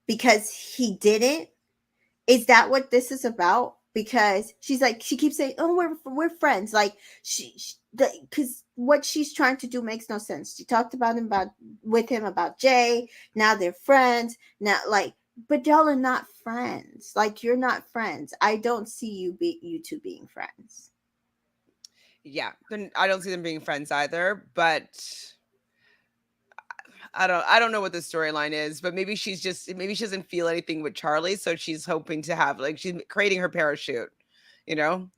because he didn't? Is that what this is about? Because she's like, she keeps saying, oh, we're friends. Like because what she's trying to do makes no sense. She talked with him about Jay. Now they're friends. Now, like, but y'all are not friends. Like, you're not friends. I don't see you two being friends. Yeah, then I don't see them being friends either, but I don't know what the storyline is, but maybe she doesn't feel anything with Charlie, so she's hoping to have like she's creating her parachute, you know?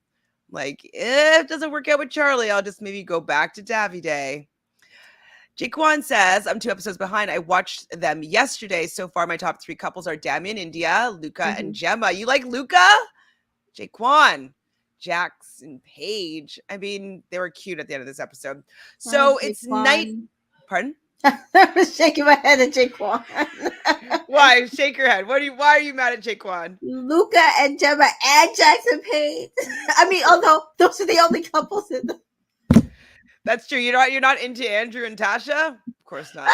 Like, if it doesn't work out with Charlie, I'll just maybe go back to Davy Day. Jaquan says, I'm 2 episodes behind. I watched them yesterday. So far, my top 3 couples are Damien, India, Luca, and Gemma. You like Luca? Jaquan, Jax, and Paige. I mean, they were cute at the end of this episode. So it's night. Pardon? I was shaking my head at Jaquan. Why? Shake your head. Why are you mad at Jaquan? Luca and Gemma and Jackson Paige. I mean, although those are the only couples in the. That's true. You're not into Andrew and Tasha? Of course not.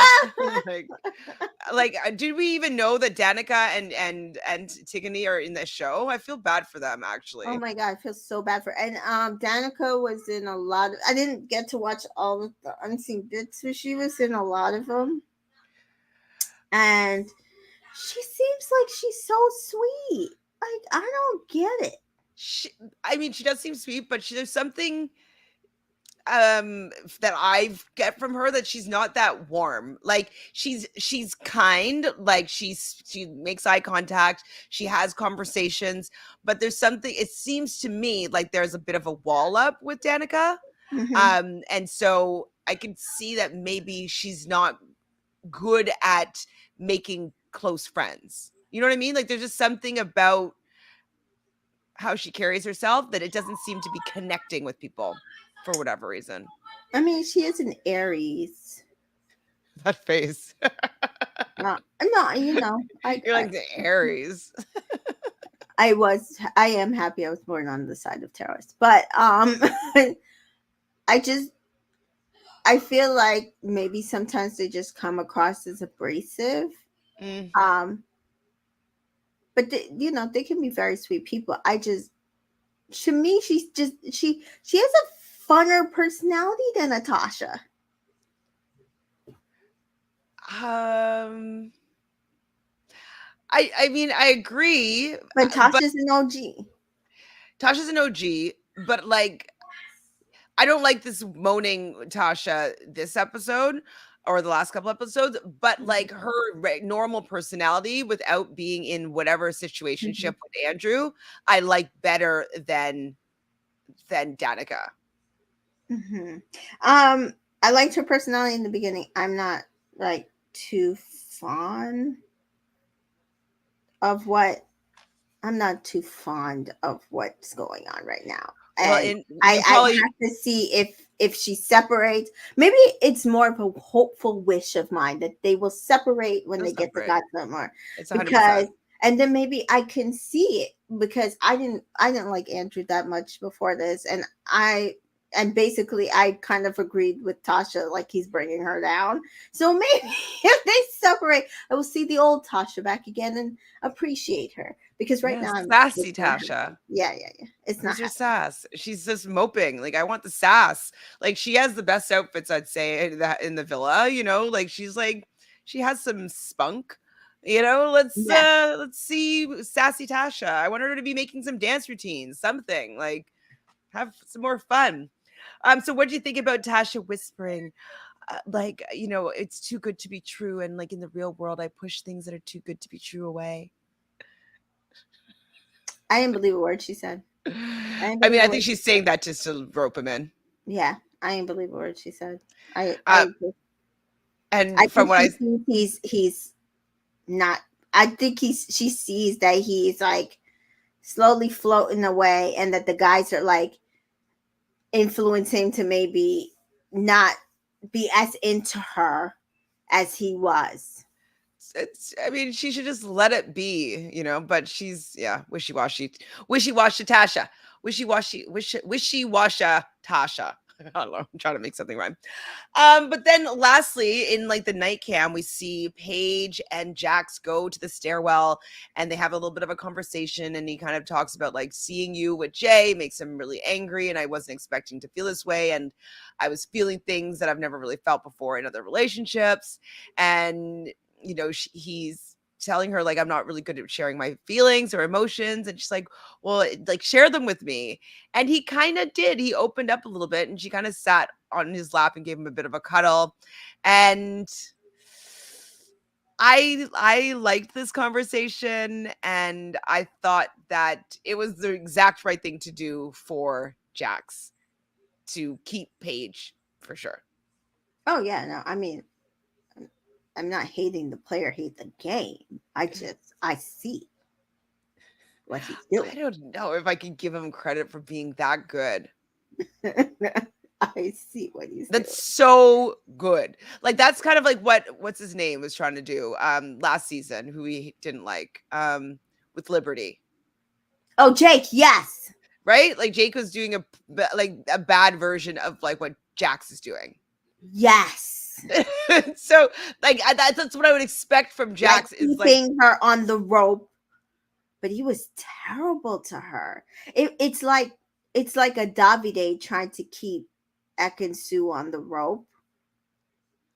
Did we even know that Danica and Tigany are in the show? I feel bad for them, actually. Oh my god, I feel so bad for. And Danica was in a lot of. I didn't get to watch all of the unseen bits, but she was in a lot of them. And she seems like she's so sweet. Like, I don't get it. She does seem sweet, but there's something that I get from her that she's not that warm. Like, she's kind, like she makes eye contact, she has conversations, but there's something, it seems to me like there's a bit of a wall up with Danica. And so I can see that maybe she's not good at making close friends. You know what I mean? Like, there's just something about how she carries herself that it doesn't seem to be connecting with people for whatever reason. I mean, she is an Aries. That face. No, you know. You're like the Aries. I am happy I was born on the side of Taurus. But I feel like maybe sometimes they just come across as abrasive. But they can be very sweet people. To me, she has a funner personality than Natasha. I mean, I agree. But Tasha's an OG. Tasha's an OG, but like, I don't like this moaning Tasha this episode or the last couple episodes, but like her normal personality without being in whatever situationship with Andrew, I like better than Danica. I liked her personality in the beginning. I'm not like too fond of what's going on right now. And I have to see if she separates. Maybe it's more of a hopeful wish of mine that they will separate when they get to God somewhere. It's 100%. And then maybe I can see it, because I didn't like Andrew that much before this, and basically I kind of agreed with Tasha, like he's bringing her down. So maybe if they separate, I will see the old Tasha back again and appreciate her, because now I'm sassy Tasha. Yeah. It's not your sass. She's just moping. Like, I want the sass. Like, she has the best outfits, I'd say, in the villa. You know, like she has some spunk. You know, let's see sassy Tasha. I want her to be making some dance routines, something, like have some more fun. So what do you think about Tasha whispering, it's too good to be true, and like in the real world, I push things that are too good to be true away? I didn't believe a word she said. I think she's saying that just to rope him in. Yeah, I didn't believe a word she said. He's not. I think she sees that he's like slowly floating away, and that the guys are like influencing him to maybe not be as into her as he was. She should just let it be, but she's wishy-washy Tasha. Wishy-washy Tasha. I don't know. I'm trying to make something rhyme. But then lastly, in like the night cam, we see Paige and Jax go to the stairwell, and they have a little bit of a conversation, and he kind of talks about like seeing you with Jay makes him really angry, and I wasn't expecting to feel this way, and I was feeling things that I've never really felt before in other relationships. And he's telling her like I'm not really good at sharing my feelings or emotions, and she's like, well, like share them with me. And he kind of did. He opened up a little bit, and she kind of sat on his lap and gave him a bit of a cuddle. And I liked this conversation, and I thought that it was the exact right thing to do for Jax to keep Paige for sure. Oh yeah, no, I mean, I'm not hating the player, hate the game. I see what he's I doing. don't know if I can give him credit for being that good. I see what he's doing. That's so good. Like that's kind of like what's his name was trying to do last season, who we didn't like with Liberty. Oh, Jake, yes. Right? Like Jake was doing a bad version of like what Jax is doing. Yes. So like that's what I would expect from Jax, Like is like keeping her on the rope, but he was terrible to her. It's like a Davide trying to keep Ekin-su on the rope,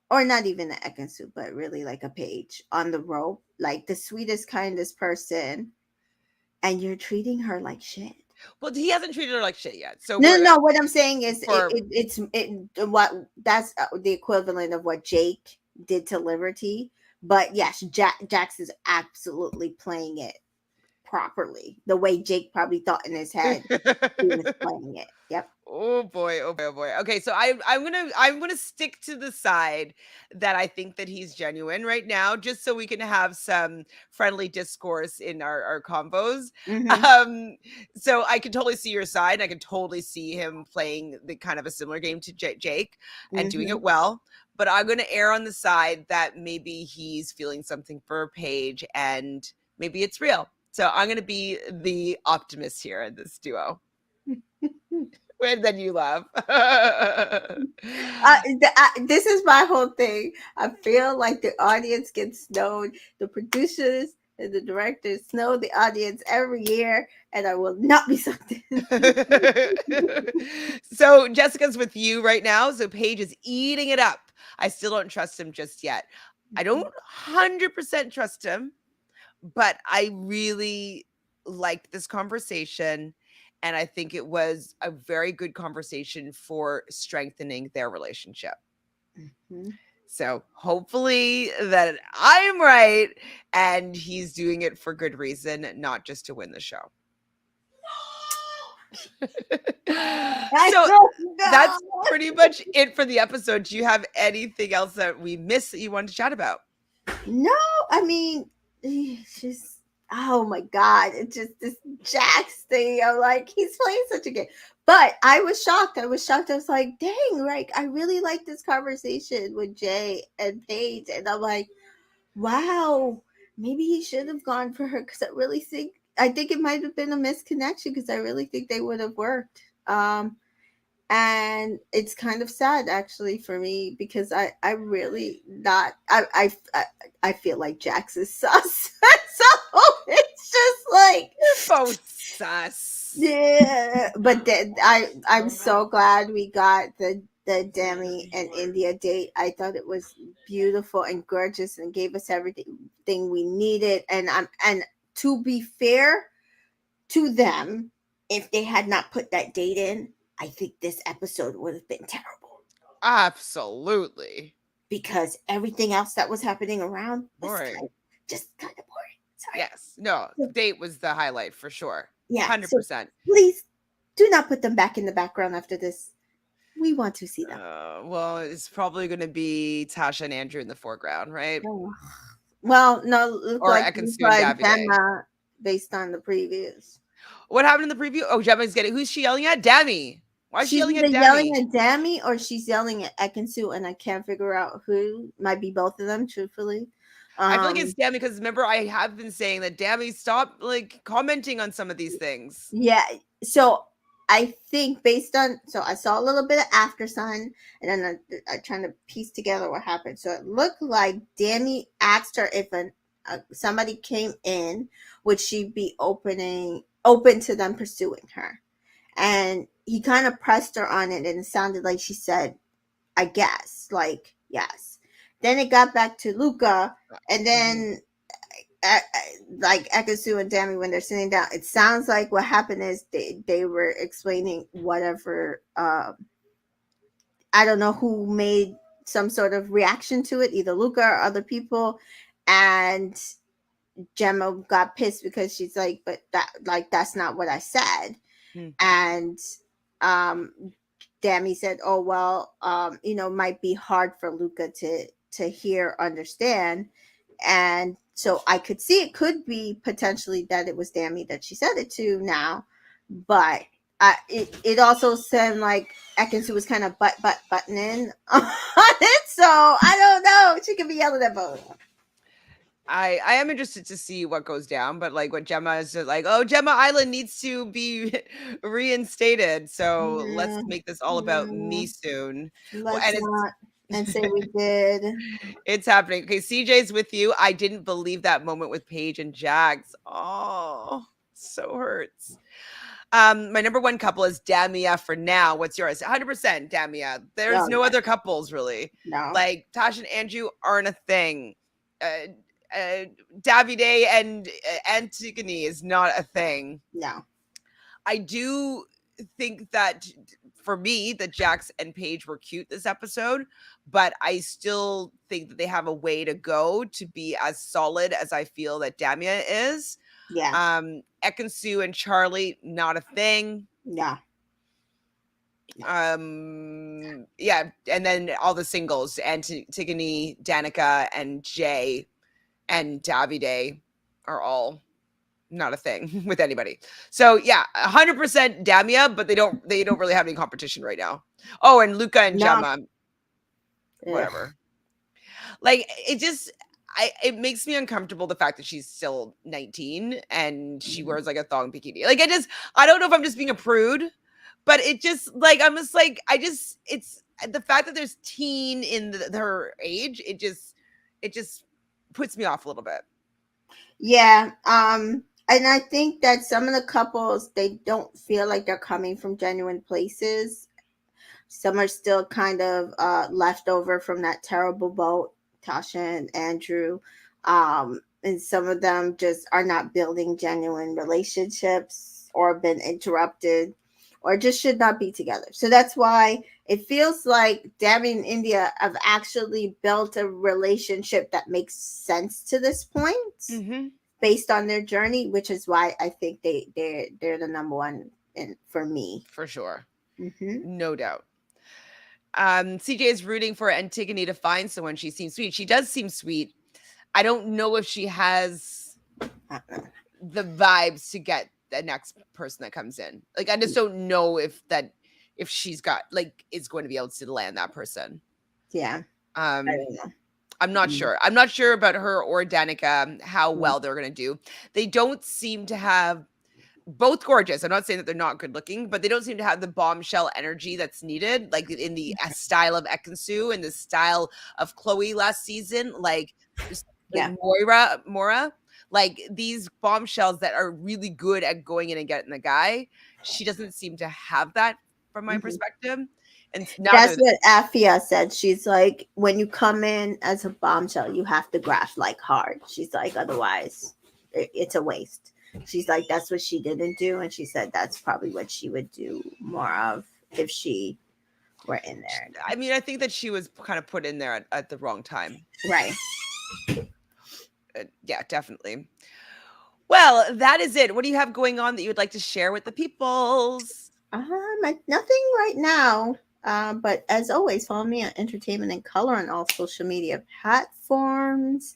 or not even an Ekin-su, but really like a Paige on the rope, like the sweetest, kindest person, and you're treating her like shit. well, he hasn't treated her like shit yet. So No. What I'm saying is, for what that's the equivalent of what Jake did to Liberty. But yes, Jax is absolutely playing it properly, the way Jake probably thought in his head he was playing it. Yep. Oh boy, oh boy, oh boy. Okay, so I'm gonna stick to the side that I think that he's genuine right now, just so we can have some friendly discourse in our combos. Mm-hmm. So I can totally see your side, and I can totally see him playing the kind of a similar game to Jake and doing Mm-hmm. it well. But I'm gonna err on the side that maybe he's feeling something for Paige, and maybe it's real. So I'm gonna be the optimist here in this duo. And then you laugh. This is my whole thing. I feel like the audience gets snowed. The producers and the directors snow the audience every year, and I will not be something. So Jessica's with you right now. So Paige is eating it up. I still don't trust him just yet. I don't 100% trust him, but I really liked this conversation. And I think it was a very good conversation for strengthening their relationship. Mm-hmm. So hopefully that I'm right and he's doing it for good reason, not just to win the show. So that's pretty much it for the episode. Do you have anything else that we missed that you wanted to chat about? No, I mean, it's just, oh my god, it's just this Jax thing. I'm like, he's playing such a game. But I was shocked. I was like, dang, like I really like this conversation with Jay and Paige. And I'm like, wow, maybe he should have gone for her, because I think it might have been a misconnection, because I really think they would have worked. And it's kind of sad actually for me, because I really not I feel like Jax is sus. So it's just like Both sus. yeah, but then I'm so glad we got the Demi and India date. I thought it was beautiful and gorgeous and gave us everything we needed. And to be fair to them, if they had not put that date in, I think this episode would have been terrible. Absolutely. Because everything else that was happening around was boring. Just kind of boring. Sorry. Yes. No, date was the highlight for sure. Yeah. 100%. So please do not put them back in the background after this. We want to see them. Well, it's probably going to be Tasha and Andrew in the foreground, right? Oh. Well, no, look or like Ekin-su and Davide. Gemma based on the previews. What happened in the preview? Oh, Gemma's getting. Who's she yelling at? Demi. Why is she yelling at Demi? Yelling at Demi, or she's yelling at Ekin-su, and I can't figure out who. Might be both of them, truthfully. I feel like it's Demi, because remember I have been saying that Demi, stop like commenting on some of these things. Yeah. So I think based on, so I saw a little bit of After Sun, and then I'm trying to piece together what happened. So it looked like Demi asked her if somebody came in, would she be open to them pursuing her? And he kind of pressed her on it, and it sounded like she said, I guess, like, yes. Then it got back to Luca, and then like Ekin-su and Dami, when they're sitting down, it sounds like what happened is they were explaining whatever. I don't know who made some sort of reaction to it, either Luca or other people, and Gemma got pissed because she's like, but that's not what I said. Hmm. And um Dami said, oh well, might be hard for Luca to hear, understand. And so I could see it could be potentially that it was Dami that she said it to now, but it also sounded like Ekin-su was kind of buttoning on it, so I don't know. She could be yelling at both. I am interested to see what goes down, but like what Gemma is like, oh, Gemma Island needs to be reinstated. So let's Yeah, make this all about yeah. me soon. Well, Let's and not and say we did. it's happening. Okay, CJ's with you. I didn't believe that moment with Paige and Jax. Oh, so hurts. My number one couple is Damia for now. What's yours? 100% Damia. There's Oh no yeah, other couples really. no, Like Tosh and Andrew aren't a thing. Davide and Antigone is not a thing. no. I do think that for me, that Jax and Paige were cute this episode, but I still think that they have a way to go to be as solid as I feel that Damia is. Yeah, Ekin-su and Charlie, not a thing. yeah. Yeah, and then all the singles, Antigone, Danica, and Jay and Davide are all not a thing with anybody. So yeah, 100% Damia, but they don't really have any competition right now. Oh, and Luca and No. Gemma, Ugh. whatever. Like it makes me uncomfortable the fact that she's still 19 and she wears like a thong bikini. Like I don't know if I'm just being a prude, but it just like I'm just like it's the fact that there's teen in her age. It just puts me off a little bit. Yeah. And I think that some of the couples, they don't feel like they're coming from genuine places. Some are still kind of left over from that terrible boat, Tasha and Andrew. And some of them just are not building genuine relationships or been interrupted or just should not be together. So that's why it feels like Dami and India have actually built a relationship that makes sense to this point. Mm-hmm. Based on their journey, which is why I think they're the number one for me. For sure. Mm-hmm. No doubt. CJ is rooting for Antigone to find someone. She seems sweet. She does seem sweet. I don't know if she has the vibes to get the next person that comes in. Like, I just don't know if she's got like is going to be able to land that person. Yeah. I don't know. I'm not sure. I'm not sure about her or Danica, how well they're going to do. They don't seem to have both gorgeous. I'm not saying that they're not good looking, but they don't seem to have the bombshell energy that's needed, like in the style of Ekin-su and the style of Chloe last season, like Moira. Like these bombshells that are really good at going in and getting the guy. She doesn't seem to have that from my perspective. And that's what Afia said. She's like, when you come in as a bombshell, you have to graft like hard. She's like, otherwise, it's a waste. She's like, that's what she didn't do, and she said that's probably what she would do more of if she were in there. I mean, I think that she was kind of put in there at the wrong time. Right. Yeah, definitely. Well, that is it. What do you have going on that you would like to share with the peoples? Nothing right now. But as always, follow me on Entertainment in Color on all social media platforms.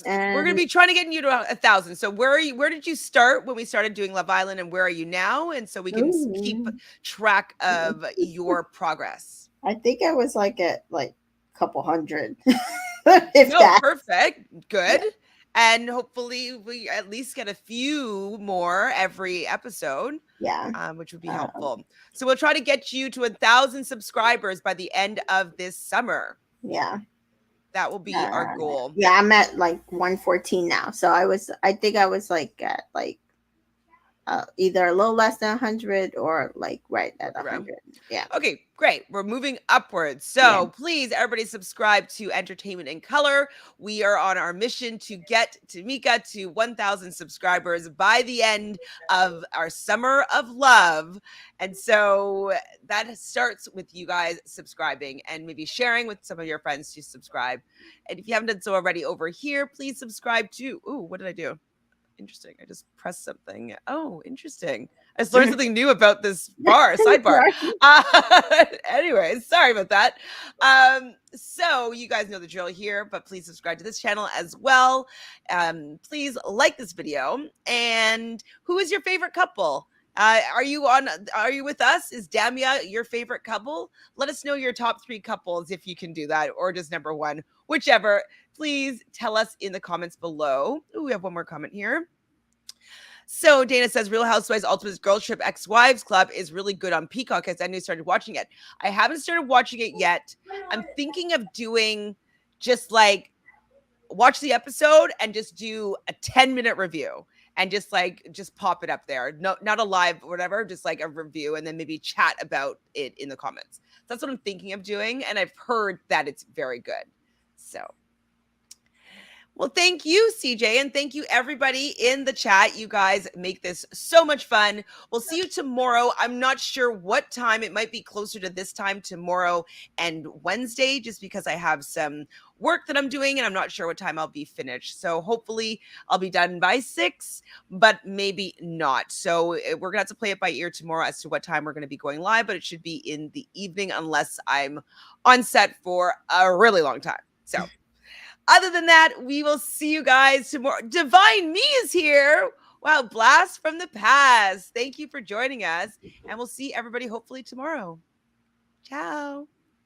And we're going to be trying to get you to 1,000. So where did you start when we started doing Love Island, and where are you now? And so we can keep track of your progress. I think I was like at like a couple hundred. Perfect. Good. Yeah. And hopefully we at least get a few more every episode. Yeah. Which would be helpful. So we'll try to get you to 1,000 subscribers by the end of this summer. Yeah. That will be our goal. Yeah, I'm at like 114 now. So I think I was like at like either a little less than 100 or like right at Right around. 100. Yeah. Okay, great. We're moving upwards. Yeah. So please, everybody, subscribe to Entertainment in Color. We are on our mission to get Tamika to 1,000 subscribers by the end of our summer of love. And so that starts with you guys subscribing and maybe sharing with some of your friends to subscribe. And if you haven't done so already over here, please subscribe to. Ooh, what did I do? Interesting. I just pressed something. Oh, interesting. I just learned something new about this sidebar. Anyways, sorry about that. So you guys know the drill here, but please subscribe to this channel as well. Please like this video. And who is your favorite couple? Are you with us? Is Damia your favorite couple? Let us know your top 3 couples if you can do that, or just number 1, whichever. Please tell us in the comments below. Ooh, we have one more comment here. So Dana says Real Housewives Ultimate Girls Trip Ex-Wives Club is really good on Peacock, as I knew started watching it. I haven't started watching it yet. I'm thinking of doing just like watch the episode and just do a 10-minute review and just pop it up there. No, not a live or whatever, just like a review, and then maybe chat about it in the comments. That's what I'm thinking of doing, and I've heard that it's very good. So well, thank you, CJ, and thank you, everybody in the chat. You guys make this so much fun. We'll see you tomorrow. I'm not sure what time. It might be closer to this time tomorrow and Wednesday, just because I have some work that I'm doing, and I'm not sure what time I'll be finished. So hopefully I'll be done by 6, but maybe not. So we're going to have to play it by ear tomorrow as to what time we're going to be going live, but it should be in the evening unless I'm on set for a really long time. So other than that, we will see you guys tomorrow. Divine Me is here. Wow, blast from the past. Thank you for joining us. And we'll see everybody hopefully tomorrow. Ciao.